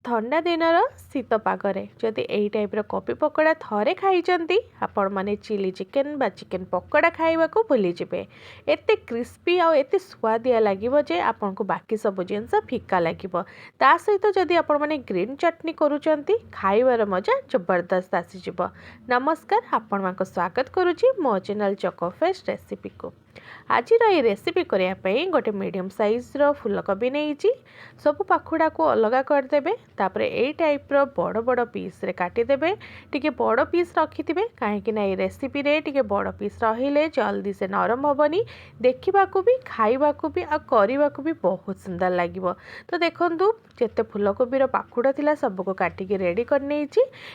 थंडा दिनर शीत पागरे जदि यही टाइप कोबी पकोड़ा थरे खाई आपण माने चिली चिकेन बा चिकेन पकोड़ा खाइबा को भूली जिवे। एते क्रिस्पी आउ एते स्वादिया लागिबो जे आपन को बाकी सब जिनस फिका लागिबो। ता सहित जदि आपण माने ग्रीन चटनी करूचंती खाइबार मजा जबरदस्त आसी जिवो। नमस्कार, आपण मानको स्वागत करूची मो चैनल चकोफेस्ट रेसिपी को। आज ये रेसिपी करने गोटे मीडियम साइज फूलकोबी नहीं सब पाखुड़ा को अलग करदे। तापर यही टाइप बड़ बड़ पीस रे काटिदेवे। टिके बड़ पीस रखिथे कहीं रेसिपी रे टिके बड़ पीस रहिले जल्दी से नरम हेनी, देखा भी खाइबा भी आ करने भी बहुत सुंदर लगे। तो देखु जिते फूलकोबी पाखुड़ा थिला सबको काटिकी रेडी करनी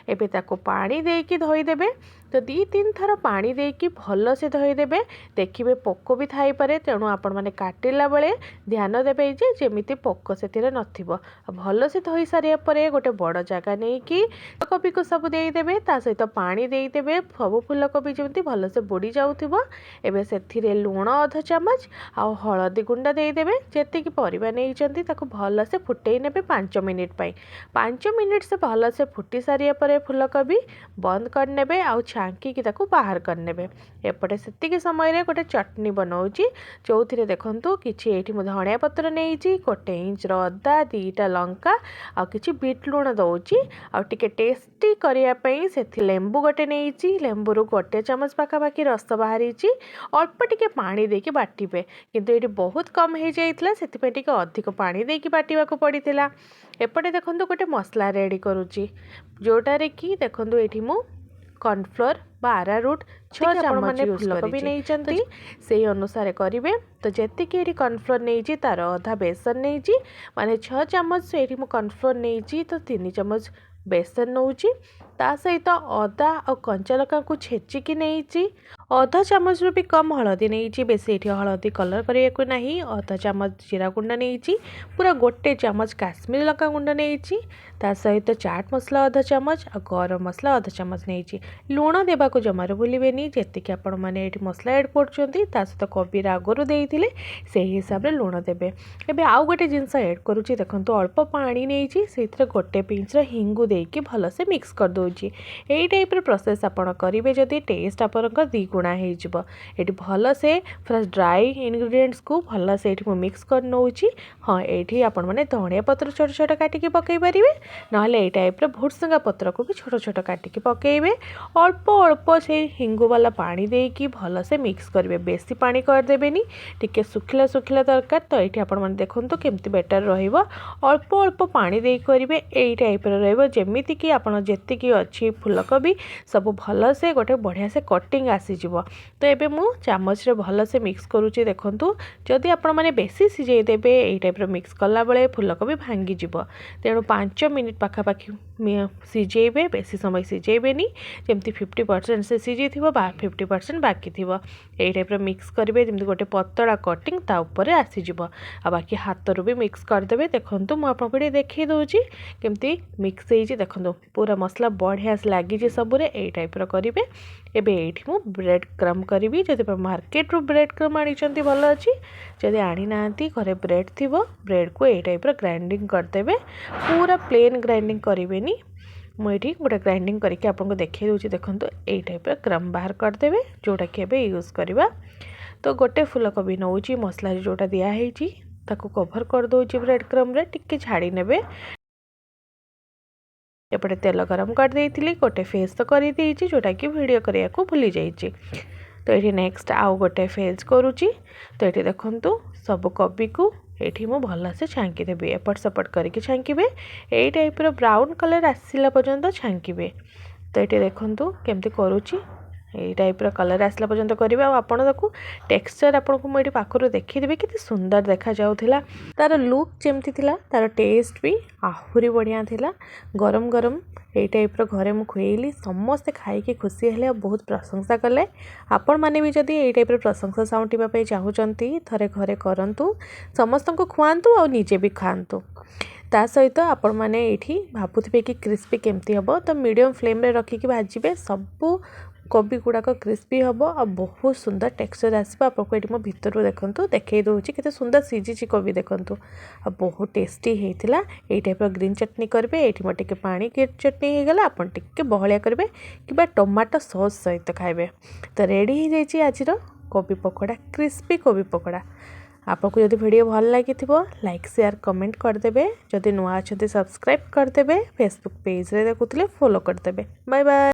एबे पानी देकी धोईदेवे। तो 2-3 थर पानी देकी भल से धोईदेवे। देखिए पोक भी थाई पारे, तेणु आपण मैंने काटिला बेले ध्यान देवे जे जेमिति पोक से नथिबो। भल से धोई सारिया परे गोटे बड़ जगह नहीं कि कोबी को सब देदेवे, ता सहित पानी देदेवे। सब फूलकोबी जमी भल से बुड़ी जाऊथिबो। एबे सेथिरे लूण अध चामच आ हळदी गुंडा देदेवे। जेतिकी परिबा नेइचंती ताको भल से फुटेई नेबे 5 मिनिट पई। 5 मिनिट से भल से फुटी सारिया परे फूलकोबी बंद करनेबे आ छांकी की ताको बाहर करनेबे। एपटे सेतिकी समय रे गोटे चटनी बनाऊँगी जो देखु किसी ये धनिया पत्र नहीं, 1 इंच अदा, 2टा लंका आ कि बीट लुण दौची आटे टेस्टी करने से लेंबू गोटे नहीं, लेंबू रु 1 चामच पाखापाखि रस बाहरी। अल्प टिके पानी देके बाटिबे, किंतु ये बहुत कम हो जाइए से अधिक पानी देके बाटिबा को पड़ता। एपटे देखो गोटे मसला रेडी करुच्ची जोटारे कि देखो ये मु कॉर्नफ्लोर बा आरारूट 6 चामच फूलकोबी नहीं से अनुसार करेंगे। तो जीक ये कॉर्नफ्लोर नहीं तार अधा बेसन नहीं माने 6 चामच से कॉर्नफ्लोर नहीं तो 3 चामच बेसन नौची। ता सहित अदा और कंचा लका को छेचिकी नहीं, अधा चामच भी कम हलदी नहीं, बेसी ये हलदी कलर करने को नहीं। अधा चामच जीरा गुंडा नहीं, पूरा 1 चामच काश्मीरी लका गुंडा नहीं, ता सहित चाट मसला अधा चामच आ गरम मसला अधा चामच नहीं। लुण देवा को जमार भूलें जी आपण मैंने ये मसला एड कर सहित कोबी आगुरी देते से हिसाब से लुण देवे। एबे आउ गोटे जिनस एड करुच्ची देखो अल्प पानी नहीं से 1 पिंच हिंगू देकी भल से मिक्स कर दूँ। यही टाइप प्रोसेस आपड़ करेंगे जदि टेस्ट आपंकर 2 गुणा हो भल से पूरा ड्राई इंग्रेडिएंट्स को भल से मिक्स कर नौची। हाँ ये आपण मैंने धनिया पत्र छोट छोट काटिकी पकई पारे, ना ये टाइप भुर्संगा पत्र को भी छोट छोट काटिकी पकईबे। अल्प अल्प से हिंगू वाला पानी देकी भल से मिक्स करेंगे, बेसी पानी करदेवेनी, टिके सुखिला सुखिला दरकार। तो ये आपण मैंने देखो केमती बेटर रहिबो। अल्प अल्प पानी देकी करेंगे यही टाइप रहिबो जेमिति कि आपण जेतिकी अच्छी फूलकोबी सब भल से गोटे बढ़िया से कटिंग आसीजिवो। तो ये मु चामच रे भल से मिक्स करुच्ची देखु। जदि आपण मैंने बेसी सिझे देबे यही टाइप मिक्स कला बेले फूलकोबी भांगी जिवो, तेणु 5 मिनिट पाखापाखि सिझेबे, बेसी समय सिझेबेनी, जमती 50% से सिझी थी 50% बाकी थी। यही टाइप मिक्स करेंगे जमी गोटे पतला कटिंग ता ऊपर आसीजिवो। आ बाकी हाथ रू भी मिक्स करदे। देखो मुझे देखी दूची केमती मिक्स हो देखो पूरा मसला बढ़िया से लगी सबुरे यही टाइप करेंगे। एबे ये मु ब्रेड क्रम करी जब मार्केट रू ब्रेड क्रम आनी भल अच्छी, जदि आनी ना घरे ब्रेड थी ब्रेड को यही टाइप ग्राइंडिंग करदे। पूरा प्लेन ग्राइंडिंग करेंगे, मुझे गोटे ग्राइंडिंग करके आपको देखी दूसरी देखो यही टाइप क्रम बाहर करदे जोटा कि एबे यूज करवा। तो गोटे फूलकोबी नौची मसला जोटा दिखाई ताको कभर कर दूची ब्रेड क्रम रे टिके झाड़ी नेबे। एपटे तेल गरम कर देइथिली, गोटे फेस तो कर देइछि जोटा कि वीडियो करिया को भूली जाइछि। तो ये नेक्स्ट आउ गोटे फेज करुच्ची। तो ये देखंतु सब कोबी को ये मु भल से छांकी देबी, एपट सपट करके छांकीबे यही टाइप ब्राउन कलर आसला पर्यंत छांकीबे। तो ये देखंतु केमती करुच्ची यही टाइप कलर आसला पर्यंत करेंगे। आपड़ टेक्सचर आपको मुझे पाखर देखीदेवी कि सुंदर देखा जाऊला, तार लुक जमती थिला, तार टेस्ट भी आहुरी बढ़िया थिला। गरम गरम यही टाइप घरे मुझे खुएली, समस्ते खाई खुशी हेले, बहुत प्रशंसा कले। आपण मैंने भी जदि यही टाइप प्रशंसा साउंटापी चाहूँगी थरे घरे करंतु, समस्त को खुआंतु और निजे भी खातु। ता सहित आपण मैंने ये भावुवे कि क्रिस्पी केमती हम, तो मीडियम फ्लेम रे रखिकी भाजिबे। सबू कोबी गुड़ाक क्रिस्पी हम आ बहुत सुंदर टेक्सचर आसो आपको ये मो भितर देखूँ देखई दूसरी केते सुंदर सीझी कोबी देखूँ आ बहुत टेस्टी होता ये टाइप ग्रीन चटनी करेंगे ये मोटे टे पानी चटनी हो गला आप बहलिया करेंगे कि टमाटो सॉस सहित खाइबे। तो रेडी हो जाइए आज कोबी पकोड़ा क्रिस्पी कोबी पकोड़ा। आपको जब वीडियो भल लगी लाइक शेयर कमेंट करदे जदि नुआ अच्छा सब्सक्राइब करदे फेसबुक पेज रे देखुले फॉलो करदे। Bye bye.